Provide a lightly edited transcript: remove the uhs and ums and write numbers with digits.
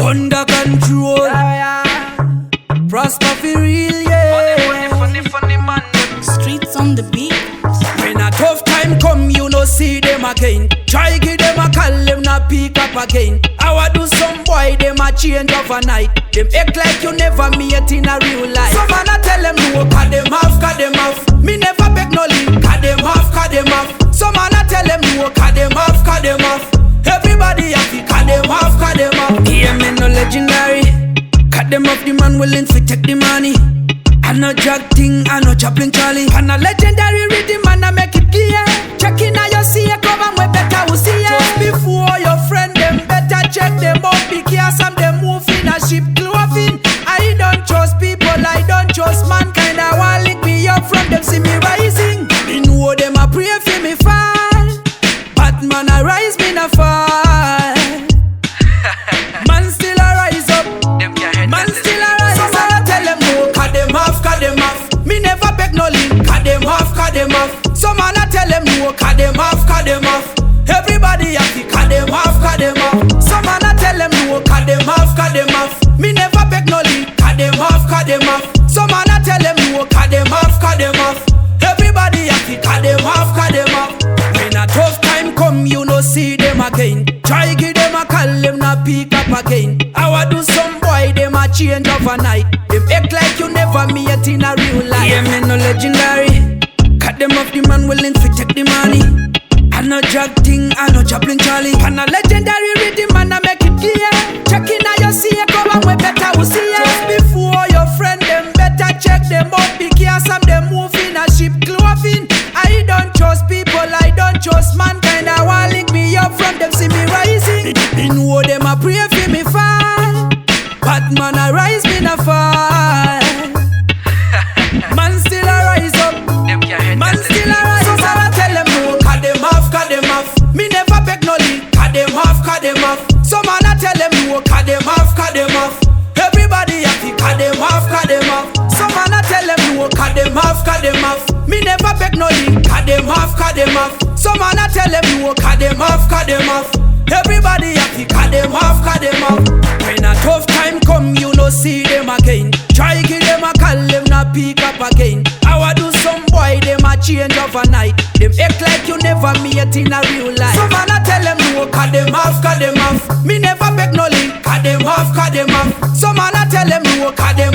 under control. Prosper for real, yeah. Funny man. Streets on the beat. When a tough time come, you no see them again. Try give them a call, them not pick up again. I wa do some boy, them a change overnight. Them act like you never meet in a real life. Some man a tell them no, cut them off, cut them off. Me never beg no link, cut them off, cut them off. Some man a tell them no, cut them off, cut them off. Everybody have to cut them off, cut them off. Yeah, me no legendary. Cut them off, the man willing to take the money. I no drug thing, I no Chaplin Charlie. And a legendary rhythm and I make it clear. Checking how you see it, come and we better will see it. Just before your friend, them better check them out. Because some them move in a ship clothing. I don't trust people, I don't trust mankind. I want lick me up from them, see me rising. Me know them a pray for me fall. Batman I rise, me na fall. Man still a rise up. Man still a rise up. So I tell them no, cut them off, cut them off. Me never beg no link, cut them off, cut them off. Some man I tell them no, cut them off, cut them off. Everybody have to cut them off, cut them off. Some man I tell them no, cut them off, cut them off. Me never beg no link, cut them off, cut them off. Some man I tell them no, cut them off, cut them off. Everybody have to cut them off, cut them off. When a tough time come, you no see them again. Try give them a call, them not pick up again. I wa do some boy, them a change overnight. Them act like you never meet in a real life. Yeah, me no legendary. Cut them off, the man willing to take the money. I no drug thing, I no Chaplin Charlie. And a legendary rhythm and I make it clear. Checking how you see it, come and we better will see it. Just before your friend, them better check them out. Because some them move in a ship clothing. I don't trust people, I don't trust mankind. I want link me up from them, see me rising. Me know them a pray for me fall. Batman I rise, me na fall. Man still a rise up. Man still a rise up. So I tell them no, cut them off, cut them off. Me never beg no link, cut them off, cut them off. Some man I tell them no, cut them off, cut them off. Everybody have to cut them off, cut them off. Some man I tell them no, cut them off, cut them off. Me never beg no link, cut them off, cut them off. Some man I tell them no, cut them off, cut them off. Everybody have to cut them off, cut them off. When a tough time come, you no see them again. Try give them a call, them not pick up again. I wa do some boy, them a change overnight. Them act like you never meet in a real life. Some man I tell them no, cut them off, cut them off. Me never beg no link, cut them off, cut them off. Some man I tell them no, cut them